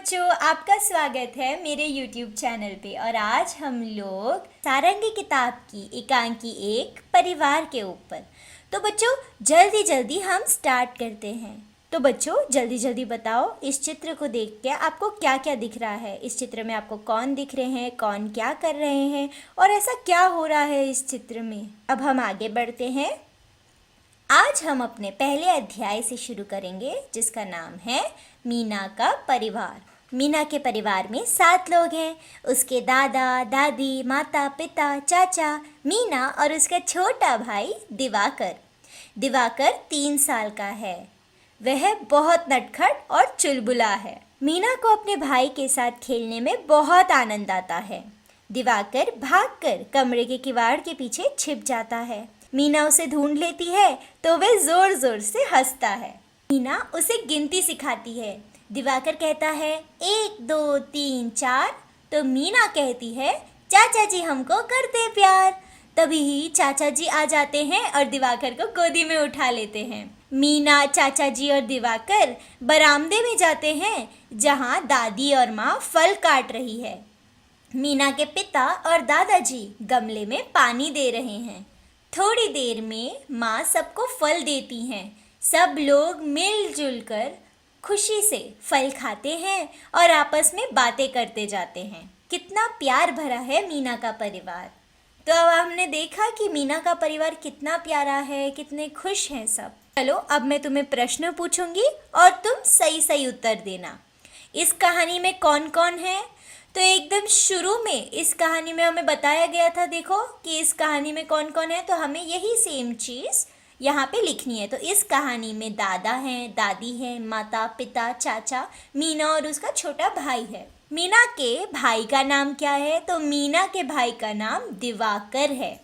बच्चों, आपका स्वागत है मेरे YouTube चैनल पे। और आज हम लोग सारंगी किताब की एकांकी एक परिवार के ऊपर। तो बच्चों जल्दी जल्दी हम स्टार्ट करते हैं। तो बच्चों जल्दी जल्दी बताओ, इस चित्र को देख के आपको क्या क्या दिख रहा है। इस चित्र में आपको कौन दिख रहे हैं, कौन क्या कर रहे हैं और ऐसा क्या हो रहा है इस चित्र में। अब हम आगे बढ़ते हैं। आज हम अपने पहले अध्याय से शुरू करेंगे जिसका नाम है मीना का परिवार। मीना के परिवार में 7 लोग हैं। उसके दादा दादी, माता पिता, चाचा, मीना और उसका छोटा भाई दिवाकर। दिवाकर 3 साल का है। वह बहुत नटखट और चुलबुला है। मीना को अपने भाई के साथ खेलने में बहुत आनंद आता है। दिवाकर भागकर कमरे के किवाड़ के पीछे छिप जाता है। मीना उसे ढूंढ लेती है तो वह जोर जोर से हंसता है। मीना उसे गिनती सिखाती है। दिवाकर कहता है 1 2 3 4। तो मीना कहती है चाचा जी हमको करते प्यार। तभी ही चाचा जी आ जाते हैं और दिवाकर को गोदी में उठा लेते हैं। मीना, चाचा जी और दिवाकर बरामदे में जाते हैं जहाँ दादी और माँ फल काट रही है। मीना के पिता और दादाजी गमले में पानी दे रहे हैं। थोड़ी देर में माँ सबको फल देती हैं। सब लोग मिलजुल कर खुशी से फल खाते हैं और आपस में बातें करते जाते हैं। कितना प्यार भरा है मीना का परिवार। तो अब हमने देखा कि मीना का परिवार कितना प्यारा है, कितने खुश हैं सब। चलो अब मैं तुम्हें प्रश्न पूछूंगी और तुम सही सही उत्तर देना। इस कहानी में कौन कौन है? तो एकदम शुरू में इस कहानी में हमें बताया गया था, देखो कि इस कहानी में कौन कौन है। तो हमें यही सेम चीज़ यहाँ पे लिखनी है। तो इस कहानी में दादा हैं, दादी हैं, माता पिता, चाचा, मीना और उसका छोटा भाई है। मीना के भाई का नाम क्या है? तो मीना के भाई का नाम दिवाकर है।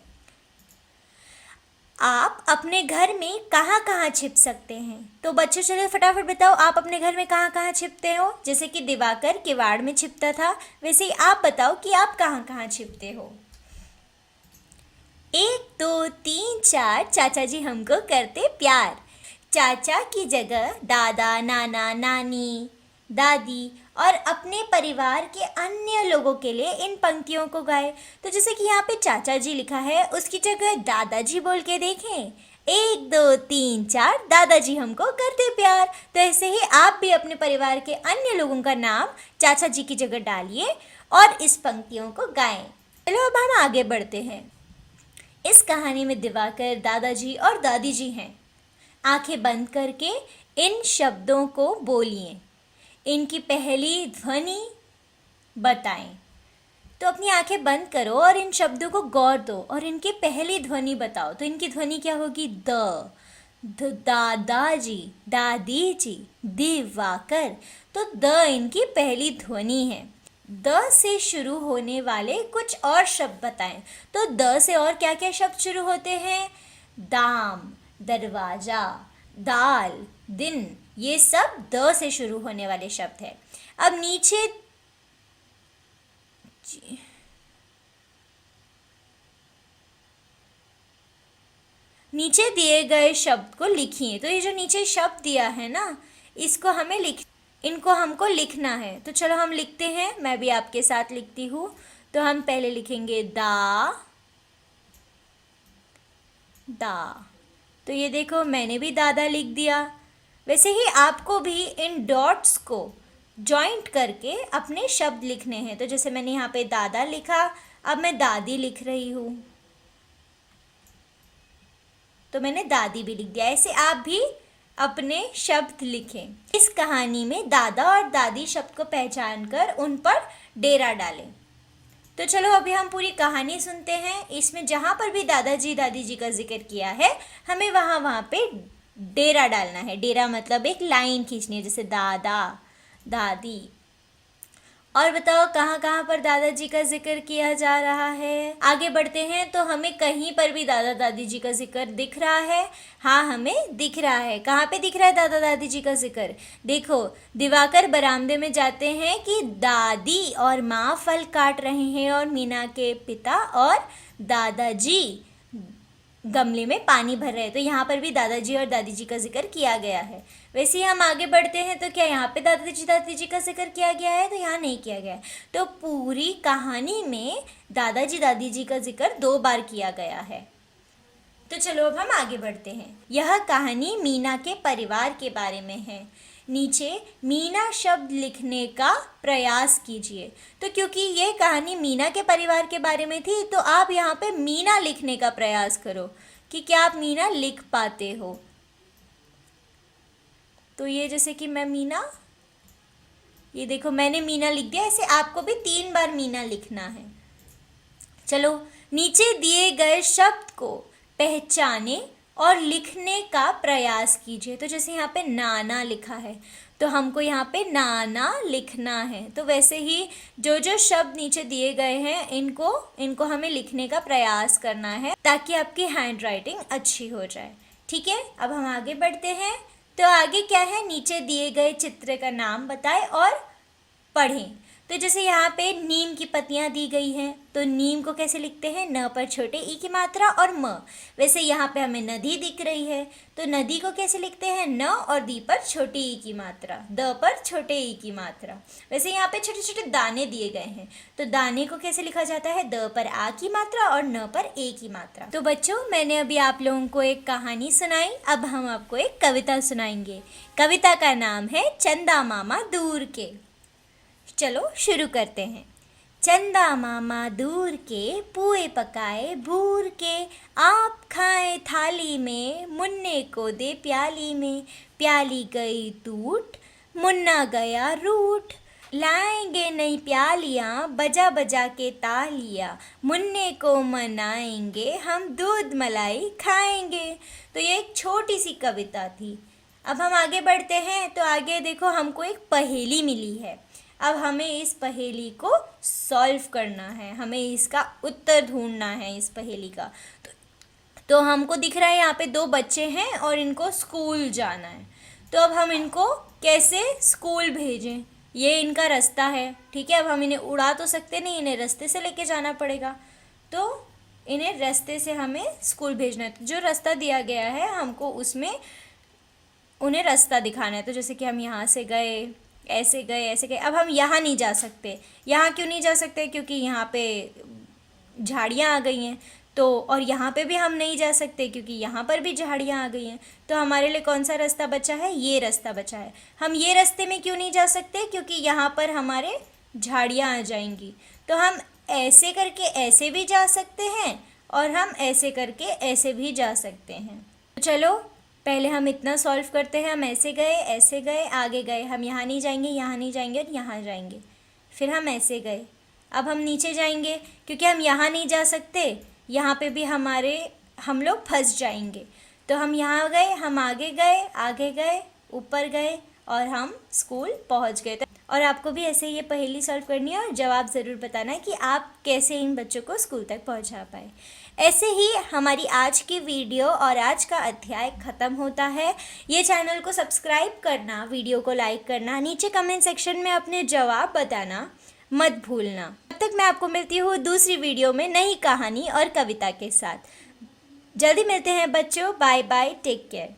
आप अपने घर में कहाँ कहाँ छिप सकते हैं? तो बच्चों चलो फटाफट बताओ, आप अपने घर में कहाँ कहाँ छिपते हो? जैसे कि दिवाकर किवाड़ में छिपता था, वैसे ही आप बताओ कि आप कहाँ कहाँ छिपते हो। 1 2 3 4 चाचा जी हमको करते प्यार। चाचा की जगह दादा, नाना, नानी, दादी और अपने परिवार के अन्य लोगों के लिए इन पंक्तियों को गाए। तो जैसे कि यहाँ पे चाचा जी लिखा है, उसकी जगह दादाजी बोल के देखें। 1 2 3 4 दादाजी हमको करते प्यार। तो ऐसे ही आप भी अपने परिवार के अन्य लोगों का नाम चाचा जी की जगह डालिए और इस पंक्तियों को गाएं। चलो अब हम आगे बढ़ते हैं। इस कहानी में दिवाकर, दादाजी और दादी जी हैं। आंखें बंद करके इन शब्दों को बोलिए। इनकी पहली ध्वनि बताएं। तो अपनी आंखें बंद करो और इन शब्दों को गौर दो और इनकी पहली ध्वनि बताओ। तो इनकी ध्वनि क्या होगी? दादाजी, दादी जी, दिवाकर। तो द इनकी पहली ध्वनि है। द से शुरू होने वाले कुछ और शब्द बताएं। तो द से और क्या क्या शब्द शुरू होते हैं? दाम, दरवाजा, दाल, दिन, ये सब द से शुरू होने वाले शब्द है। अब नीचे दिए गए शब्द को लिखिए। तो ये जो नीचे शब्द दिया है ना, इनको हमको लिखना है। तो चलो हम लिखते हैं, मैं भी आपके साथ लिखती हूँ। तो हम पहले लिखेंगे दा। तो ये देखो मैंने भी दादा लिख दिया। वैसे ही आपको भी इन डॉट्स को जॉइंट करके अपने शब्द लिखने हैं। तो जैसे मैंने यहाँ पे दादा लिखा, अब मैं दादी लिख रही हूँ, तो मैंने दादी भी लिख दिया। ऐसे आप भी अपने शब्द लिखें। इस कहानी में दादा और दादी शब्द को पहचान कर उन पर डेरा डालें। तो चलो अभी हम पूरी कहानी सुनते हैं। इसमें जहाँ पर भी दादाजी दादी जी का जिक्र किया है, हमें वहाँ पे डेरा डालना है। डेरा मतलब एक लाइन खींचनी है, जैसे दादा, दादी। और बताओ कहाँ कहाँ पर दादाजी का जिक्र किया जा रहा है। आगे बढ़ते हैं। तो हमें कहीं पर भी दादा दादी जी का जिक्र दिख रहा है? हाँ, हमें दिख रहा है। कहाँ पे दिख रहा है दादा दादी जी का जिक्र? देखो, दिवाकर बरामदे में जाते हैं कि दादी और माँ फल काट रहे हैं और मीना के पिता और दादाजी गमले में पानी भर रहे हैं। तो यहाँ पर भी दादाजी और दादी जी का जिक्र किया गया है। वैसे ही हम आगे बढ़ते हैं तो क्या यहाँ पे दादाजी जी का जिक्र किया गया है? तो यहाँ नहीं किया गया है। तो पूरी कहानी में दादाजी दादी जी का जिक्र 2 बार किया गया है। तो चलो अब हम आगे बढ़ते हैं। यह कहानी मीना के परिवार के बारे में है। नीचे मीना शब्द लिखने का प्रयास कीजिए। तो क्योंकि ये कहानी मीना के परिवार के बारे में थी तो आप यहाँ पे मीना लिखने का प्रयास करो कि क्या आप मीना लिख पाते हो। तो ये जैसे कि मैं मीना, ये देखो मैंने मीना लिख दिया। ऐसे आपको भी 3 बार मीना लिखना है। चलो नीचे दिए गए शब्द को पहचाने और लिखने का प्रयास कीजिए। तो जैसे यहाँ पे नाना लिखा है तो हमको यहाँ पे नाना लिखना है। तो वैसे ही जो जो शब्द नीचे दिए गए हैं इनको हमें लिखने का प्रयास करना है ताकि आपकी हैंड राइटिंग अच्छी हो जाए। ठीक है, अब हम आगे बढ़ते हैं। तो आगे क्या है, नीचे दिए गए चित्र का नाम बताएं और पढ़ें। तो जैसे यहाँ पे नीम की पत्तियाँ दी गई हैं तो नीम को कैसे लिखते हैं? न पर छोटे ई की मात्रा और म। वैसे यहाँ पे हमें नदी दिख रही है तो नदी को कैसे लिखते हैं? न और दी पर छोटे ई की मात्रा, द पर छोटे ई की मात्रा। वैसे यहाँ पे छोटे छोटे दाने दिए गए हैं तो दाने को कैसे लिखा जाता है? द पर आ की मात्रा और न पर ए की मात्रा। तो बच्चों मैंने अभी आप लोगों को एक कहानी सुनाई, अब हम आपको एक कविता सुनाएंगे। कविता का नाम है चंदा मामा दूर के। चलो शुरू करते हैं। चंदा मामा दूर के पुए पकाए भूर के, आप खाए थाली में मुन्ने को दे प्याली में। प्याली गई टूट मुन्ना गया रूठ, लाएंगे नई प्यालियाँ बजा बजा के तालियाँ, मुन्ने को मनाएंगे हम दूध मलाई खाएंगे। तो ये एक छोटी सी कविता थी। अब हम आगे बढ़ते हैं। तो आगे देखो हमको एक पहेली मिली है। अब हमें इस पहेली को सॉल्व करना है, हमें इसका उत्तर ढूंढना है इस पहेली का। तो हमको दिख रहा है यहाँ पे 2 बच्चे हैं और इनको स्कूल जाना है। तो अब हम इनको कैसे स्कूल भेजें? ये इनका रास्ता है, ठीक है। अब हम इन्हें उड़ा तो सकते नहीं, इन्हें रास्ते से लेके जाना पड़ेगा। तो इन्हें रास्ते से हमें स्कूल भेजना है। जो रास्ता दिया गया है हमको उसमें उन्हें रास्ता दिखाना है। तो जैसे कि हम यहाँ से गए, ऐसे गए, ऐसे गए। अब हम यहाँ नहीं जा सकते। यहाँ क्यों नहीं जा सकते? क्योंकि यहाँ पे झाड़ियाँ आ गई हैं। तो और यहाँ पे भी हम नहीं जा सकते क्योंकि यहाँ पर भी झाड़ियाँ आ गई हैं। तो हमारे लिए कौन सा रास्ता बचा है? ये रास्ता बचा है। हम ये रास्ते में क्यों नहीं जा सकते? क्योंकि यहाँ पर हमारे झाड़ियाँ आ जाएंगी। तो हम ऐसे करके ऐसे भी जा सकते हैं और हम ऐसे करके ऐसे भी जा सकते हैं। तो चलो पहले हम इतना सॉल्व करते हैं। हम ऐसे गए, आगे गए, हम यहाँ नहीं जाएंगे, यहाँ नहीं जाएंगे और यहाँ जाएंगे। फिर हम ऐसे गए। अब हम नीचे जाएंगे क्योंकि हम यहाँ नहीं जा सकते, यहाँ पे भी हम लोग फंस जाएंगे। तो हम यहाँ गए, हम आगे गए, ऊपर गए और हम स्कूल पहुँच गए। और आपको भी ऐसे ये पहेली सॉल्व करनी है और जवाब ज़रूर बताना है कि आप कैसे इन बच्चों को स्कूल तक पहुँचा पाए। ऐसे ही हमारी आज की वीडियो और आज का अध्याय ख़त्म होता है। ये चैनल को सब्सक्राइब करना, वीडियो को लाइक करना, नीचे कमेंट सेक्शन में अपने जवाब बताना मत भूलना। तब तक मैं आपको मिलती हूँ दूसरी वीडियो में नई कहानी और कविता के साथ। जल्दी मिलते हैं बच्चों। Bye bye, take care.